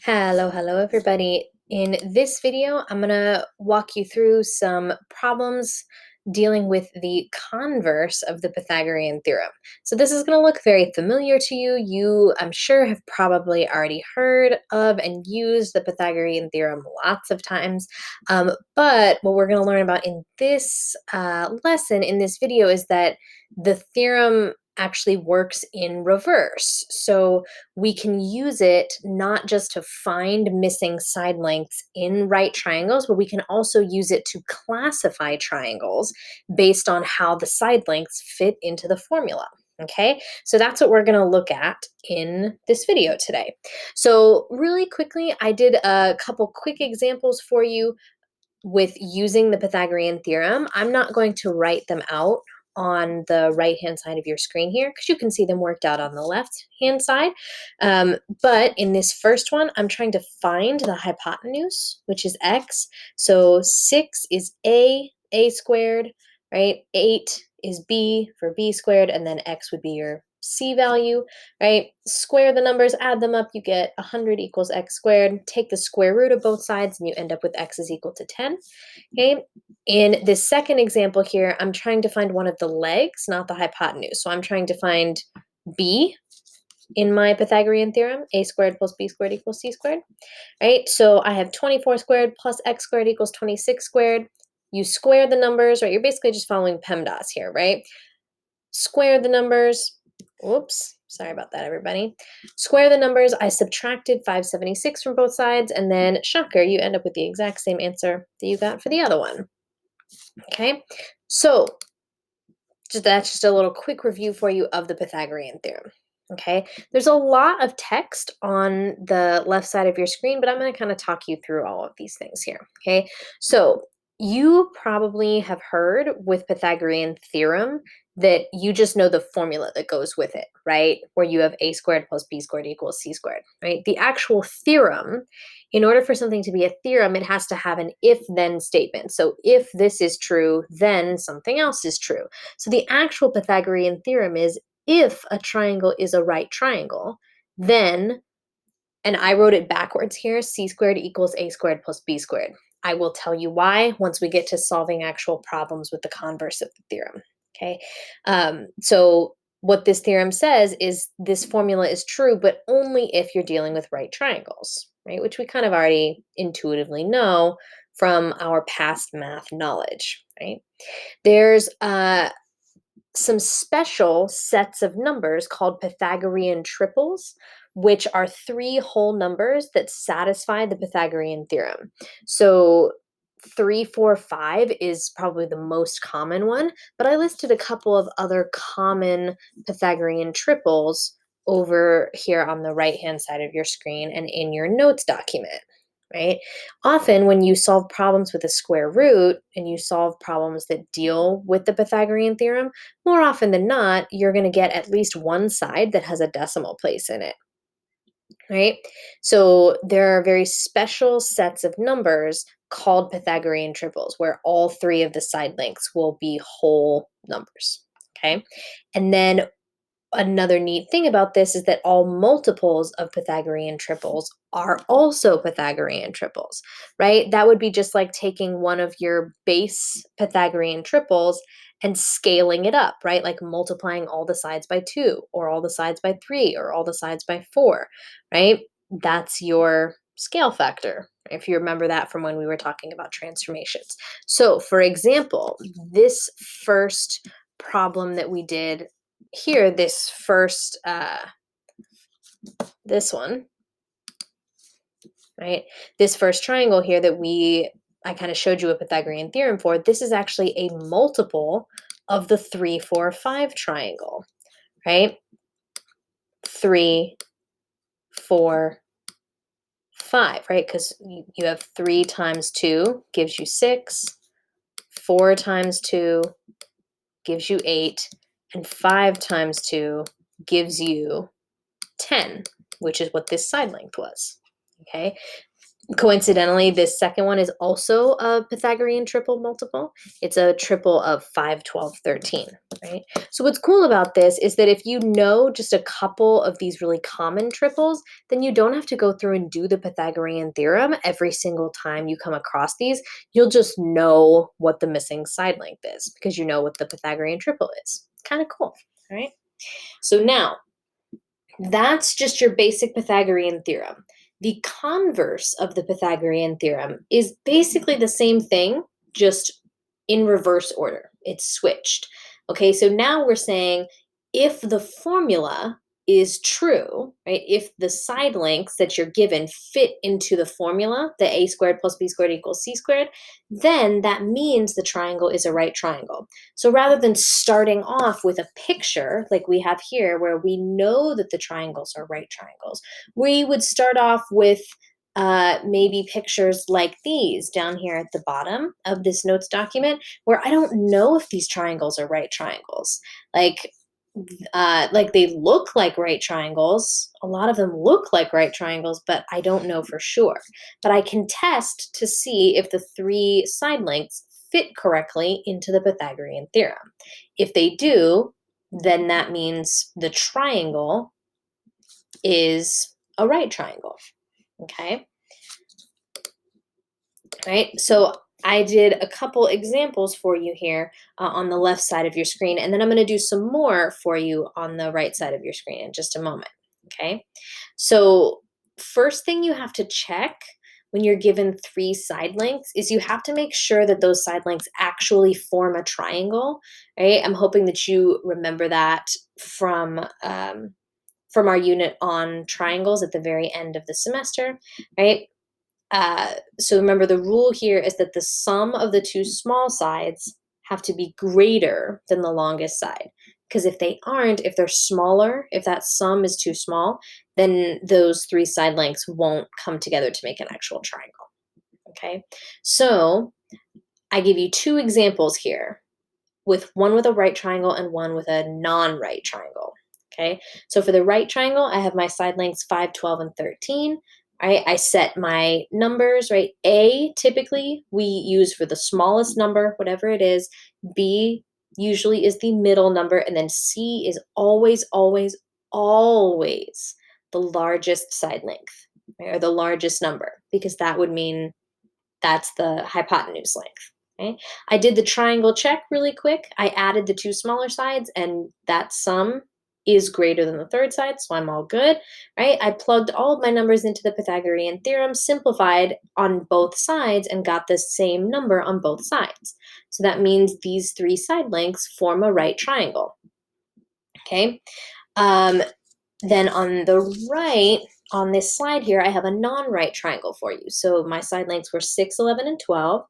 Hello everybody. In this video, I'm going to walk you through some problems dealing with the converse of the Pythagorean theorem. So this is going to look very familiar to you. You, I'm sure, have probably already heard of and used the Pythagorean theorem lots of times. But what we're going to learn about in this lesson, in this video, is that the theorem actually works in reverse. So we can use it not just to find missing side lengths in right triangles, but we can also use it to classify triangles based on how the side lengths fit into the formula. Okay, so that's what we're going to look at in this video today. So really quickly, I did a couple quick examples for you with using the Pythagorean theorem. I'm not going to write them out on the right-hand side of your screen here because you can see them worked out on the left-hand side. But in this first one, I'm trying to find the hypotenuse, which is x. So 6 is a squared, right? 8 is b for b squared, and then x would be your c value, right? Square the numbers, add them up, you get 100 equals x squared. Take the square root of both sides, and you end up with x is equal to 10. Okay. In this second example here, I'm trying to find one of the legs, not the hypotenuse. So I'm trying to find b in my Pythagorean theorem, a squared plus b squared equals c squared, right? So I have 24 squared plus x squared equals 26 squared. You square the numbers, right? You're basically just following PEMDAS here, right? Square the numbers. Whoops, sorry about that, everybody. Square the numbers. I subtracted 576 from both sides, and then, shocker, you end up with the exact same answer that you got for the other one. Okay, so that's just a little quick review for you of the Pythagorean theorem. Okay, there's a lot of text on the left side of your screen, but I'm going to kind of talk you through all of these things here. Okay, so you probably have heard with Pythagorean theorem that you just know the formula that goes with it, right? Where you have a squared plus b squared equals c squared, right? The actual theorem, in order for something to be a theorem, it has to have an if-then statement. So if this is true, then something else is true. So the actual Pythagorean theorem is if a triangle is a right triangle, then, and I wrote it backwards here, c squared equals a squared plus b squared. I will tell you why once we get to solving actual problems with the converse of the theorem. Okay, so what this theorem says is this formula is true, but only if you're dealing with right triangles, right? Which we kind of already intuitively know from our past math knowledge, right? There's some special sets of numbers called Pythagorean triples, which are 3 whole numbers that satisfy the Pythagorean theorem. So 3, 4, 5 is probably the most common one, but I listed a couple of other common Pythagorean triples over here on the right-hand side of your screen and in your notes document, right? Often when you solve problems with a square root and you solve problems that deal with the Pythagorean theorem, more often than not, you're going to get at least one side that has a decimal place in it, right? So there are very special sets of numbers called Pythagorean triples where all 3 of the side lengths will be whole numbers, okay? And then another neat thing about this is that all multiples of Pythagorean triples are also Pythagorean triples, right? That would be just like taking one of your base Pythagorean triples and scaling it up, right? Like multiplying all the sides by 2, or all the sides by 3, or all the sides by 4, right? That's your scale factor, if you remember that from when we were talking about transformations. So, for example, this first problem that we did here, this first, this one, right? This first triangle here that I kind of showed you a Pythagorean theorem for, this is actually a multiple of the 3, 4, 5 triangle, right? 3, 4, 5, right? Because you have 3 times 2 gives you 6, 4 times 2 gives you 8, and 5 times 2 gives you 10, which is what this side length was, okay? Coincidentally, this second one is also a Pythagorean triple multiple. It's a triple of 5, 12, 13, right? So what's cool about this is that if you know just a couple of these really common triples, then you don't have to go through and do the Pythagorean theorem every single time you come across these. You'll just know what the missing side length is because you know what the Pythagorean triple is. Kind of cool, right? So now, that's just your basic Pythagorean theorem. The converse of the Pythagorean theorem is basically the same thing, just in reverse order. It's switched. Okay, so now we're saying if the formula is true, right? If the side lengths that you're given fit into the formula, the a squared plus b squared equals c squared, then that means the triangle is a right triangle. So rather than starting off with a picture like we have here, where we know that the triangles are right triangles, we would start off with maybe pictures like these down here at the bottom of this notes document, where I don't know if these triangles are right triangles. Like they look like right triangles. A lot of them look like right triangles, but I don't know for sure. But I can test to see if the three side lengths fit correctly into the Pythagorean theorem. If they do, then that means the triangle is a right triangle. Okay? Right? So I did a couple examples for you here on the left side of your screen, and then I'm going to do some more for you on the right side of your screen in just a moment. Okay? So first thing you have to check when you're given three side lengths is you have to make sure that those side lengths actually form a triangle, right? I'm hoping that you remember that from our unit on triangles at the very end of the semester, right? So remember, the rule here is that the sum of the two small sides have to be greater than the longest side. Because if they aren't, if they're smaller, if that sum is too small, then those three side lengths won't come together to make an actual triangle. Okay, so I give you two examples here, with one with a right triangle and one with a non-right triangle. Okay, so for the right triangle, I have my side lengths 5, 12, and 13. Right, I set my numbers, right? A, typically, we use for the smallest number, whatever it is. B usually is the middle number. And then C is always, always, always the largest side length, right? Or the largest number, because that would mean that's the hypotenuse length. Okay? I did the triangle check really quick. I added the two smaller sides, and that sum is greater than the third side, so I'm all good, right? I plugged all of my numbers into the Pythagorean theorem, simplified on both sides, and got the same number on both sides. So that means these three side lengths form a right triangle. Okay? Then on the right, on this slide here, I have a non-right triangle for you. So my side lengths were 6, 11, and 12.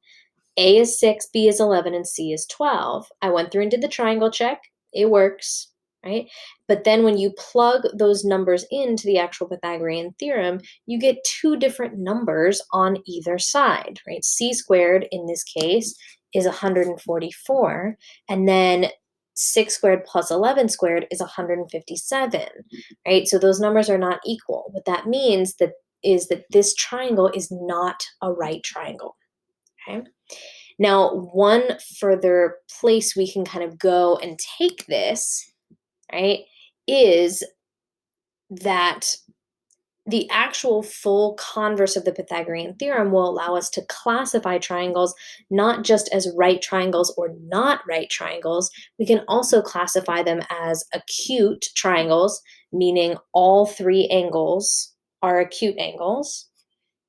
A is 6, B is 11, and C is 12. I went through and did the triangle check. It works, right? But then when you plug those numbers into the actual Pythagorean theorem, you get two different numbers on either side, right? C squared in this case is 144, and then 6 squared plus 11 squared is 157, right? So those numbers are not equal. What that means is that this triangle is not a right triangle, okay? Now, one further place we can kind of go and take this, right, is that the actual full converse of the Pythagorean theorem will allow us to classify triangles not just as right triangles or not right triangles. We can also classify them as acute triangles, meaning all three angles are acute angles,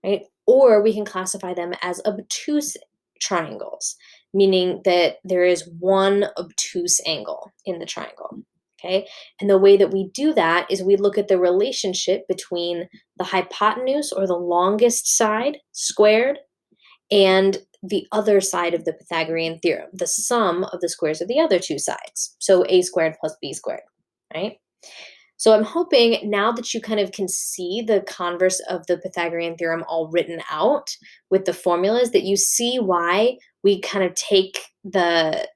right? Or we can classify them as obtuse triangles, meaning that there is one obtuse angle in the triangle. Okay, and the way that we do that is we look at the relationship between the hypotenuse, or the longest side squared, and the other side of the Pythagorean theorem, the sum of the squares of the other two sides. So a squared plus b squared, right? So I'm hoping now that you kind of can see the converse of the Pythagorean theorem all written out with the formulas, that you see why we kind of take the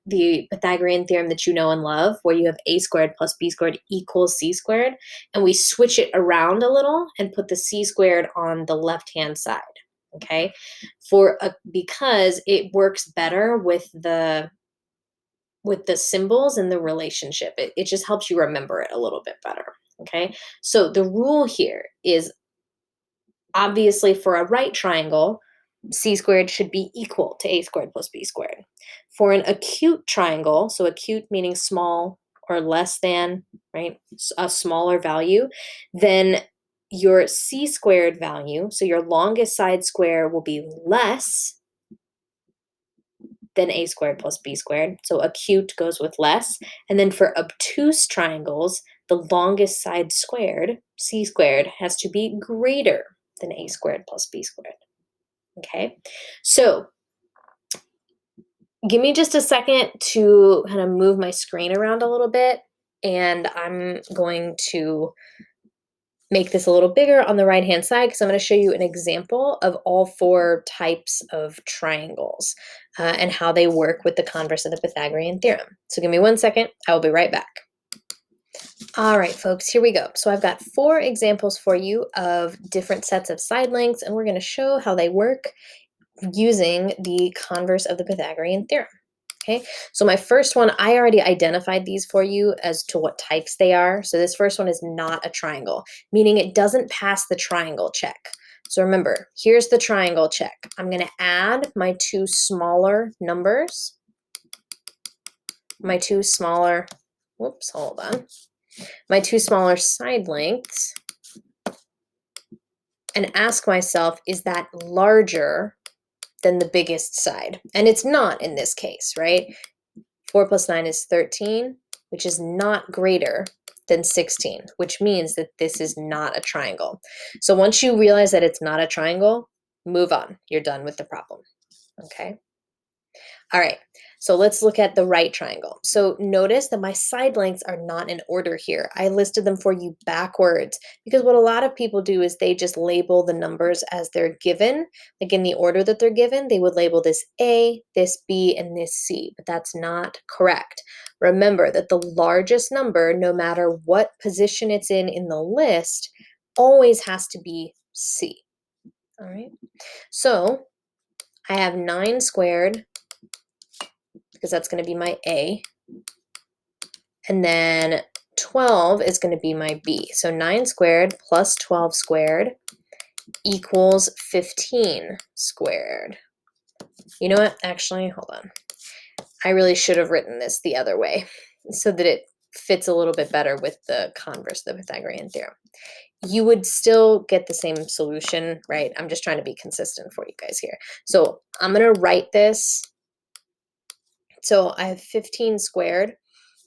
Pythagorean theorem that you know and love, where you have a squared plus b squared equals c squared, and we switch it around a little and put the c squared on the left-hand side. okay? Because it works better with the symbols and the relationship. It just helps you remember it a little bit better, okay? So the rule here is obviously for a right triangle, c squared should be equal to a squared plus b squared. For an acute triangle, so acute meaning small or less than, right, a smaller value, then your c squared value, so your longest side square will be less than a squared plus b squared. So acute goes with less. And then for obtuse triangles, the longest side squared, c squared, has to be greater than a squared plus b squared. Okay, so give me just a second to kind of move my screen around a little bit, and I'm going to make this a little bigger on the right-hand side because I'm going to show you an example of all 4 types of triangles and how they work with the converse of the Pythagorean theorem. So give me 1 second. I will be right back. All right, folks, here we go. So I've got 4 examples for you of different sets of side lengths, and we're going to show how they work using the converse of the Pythagorean theorem. Okay, so my first one, I already identified these for you as to what types they are. So this first one is not a triangle, meaning it doesn't pass the triangle check. So remember, here's the triangle check. I'm going to add my 2 smaller numbers, my 2 smaller, whoops, hold on, my 2 smaller side lengths, and ask myself, is that larger than the biggest side? And it's not in this case, right? 4 plus 9 is 13, which is not greater than 16, which means that this is not a triangle. So once you realize that it's not a triangle, move on. You're done with the problem, okay? All right, so let's look at the right triangle. So notice that my side lengths are not in order here. I listed them for you backwards because what a lot of people do is they just label the numbers as they're given, like in the order that they're given. They would label this A, this B, and this C, but that's not correct. Remember that the largest number, no matter what position it's in the list, always has to be C. All right, so I have 9 squared, because that's going to be my A. And then 12 is going to be my B. So 9 squared plus 12 squared equals 15 squared. You know what? Actually, hold on. I really should have written this the other way so that it fits a little bit better with the converse of the Pythagorean theorem. You would still get the same solution, right? I'm just trying to be consistent for you guys here. So I'm going to write this. So I have 15 squared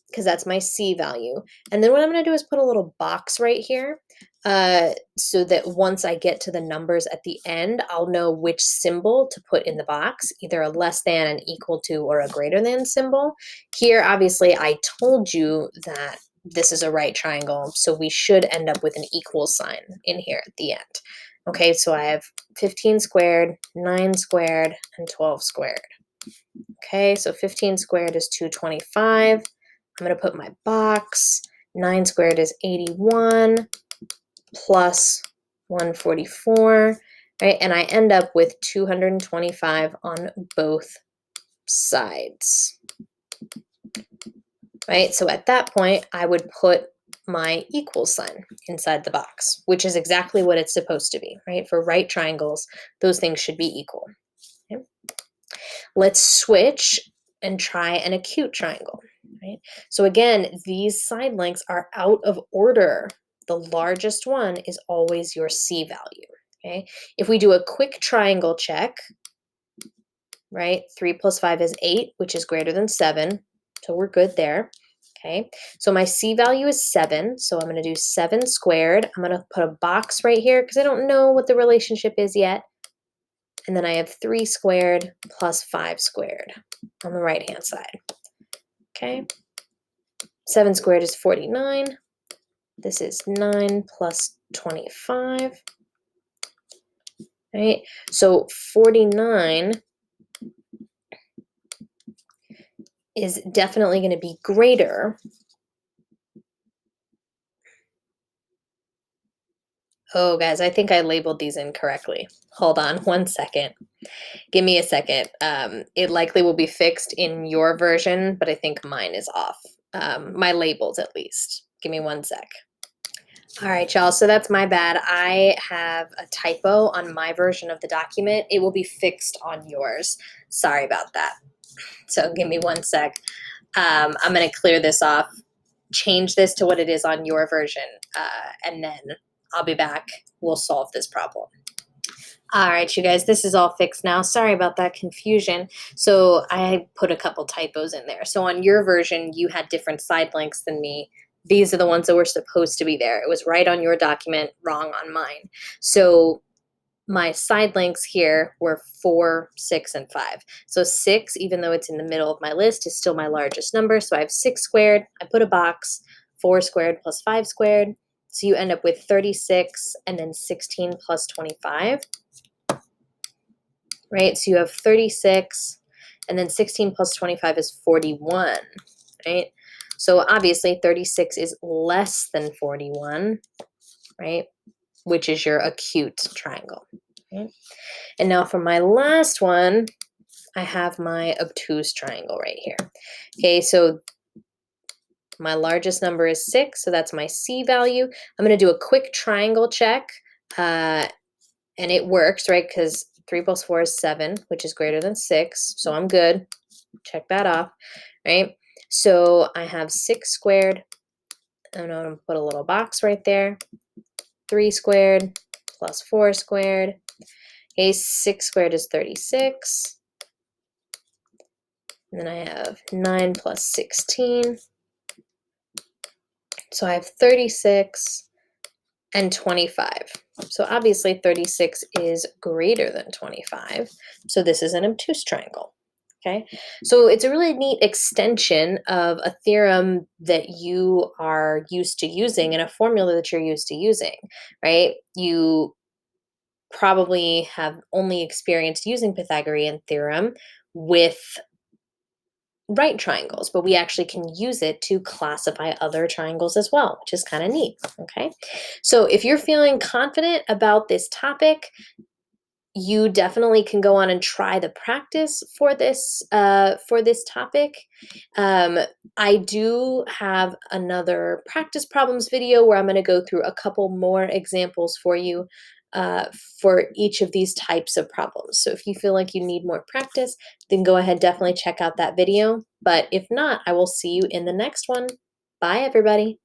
because that's my C value. And then what I'm going to do is put a little box right here so that once I get to the numbers at the end, I'll know which symbol to put in the box, either a less than, an equal to, or a greater than symbol. Here, obviously, I told you that this is a right triangle, so we should end up with an equal sign in here at the end. Okay, so I have 15 squared, 9 squared, and 12 squared. Okay, so 15 squared is 225. I'm going to put my box. 9 squared is 81 plus 144, right? And I end up with 225 on both sides, right? So at that point, I would put my equal sign inside the box, which is exactly what it's supposed to be, right? For right triangles, those things should be equal. Okay? Let's switch and try an acute triangle. Right? So again, these side lengths are out of order. The largest one is always your C value. Okay? If we do a quick triangle check, right? 3 plus 5 is 8, which is greater than 7. So we're good there. Okay, so my C value is 7. So I'm going to do 7 squared. I'm going to put a box right here because I don't know what the relationship is yet. And then I have 3 squared plus 5 squared on the right-hand side. Okay, 7 squared is 49. This is 9 plus 25. Right? So 49 is definitely going to be greater Oh, guys, I think I labeled these incorrectly. Hold on one second. Give me a second. It likely will be fixed in your version, but I think mine is off. My labels, at least. Give me one sec. All right, y'all, so that's my bad. I have a typo on my version of the document. It will be fixed on yours. Sorry about that. So give me one sec. I'm going to clear this off, change this to what it is on your version, and then I'll be back. We'll solve this problem. All right, you guys, this is all fixed now. Sorry about that confusion. So I put a couple typos in there. So on your version, you had different side lengths than me. These are the ones that were supposed to be there. It was right on your document, wrong on mine. So my side lengths here were 4, 6, and 5. So 6, even though it's in the middle of my list, is still my largest number. So I have 6 squared. I put a box, 4 squared plus 5 squared. So you end up with 36 and then 16 plus 25. Right? So you have 36 and then 16 plus 25 is 41, right? So obviously 36 is less than 41, right? Which is your acute triangle. Okay? And now for my last one, I have my obtuse triangle right here. Okay, so my largest number is 6, so that's my C value. I'm going to do a quick triangle check, and it works, right? Because 3 plus 4 is 7, which is greater than 6, so I'm good. Check that off, right? So I have 6 squared. I'm going to put a little box right there. 3 squared plus 4 squared. Okay, 6 squared is 36. And then I have 9 plus 16. So I have 36 and 25. So obviously 36 is greater than 25. So this is an obtuse triangle. Okay, so it's a really neat extension of a theorem that you are used to using and a formula that you're used to using, right? You probably have only experienced using Pythagorean theorem with right triangles, but we actually can use it to classify other triangles as well, which is kind of neat, okay? So if you're feeling confident about this topic, you definitely can go on and try the practice for this topic. I do have another practice problems video where I'm going to go through a couple more examples for you for each of these types of problems. So if you feel like you need more practice, then go ahead, definitely check out that video. But if not, I will see you in the next one. Bye, everybody.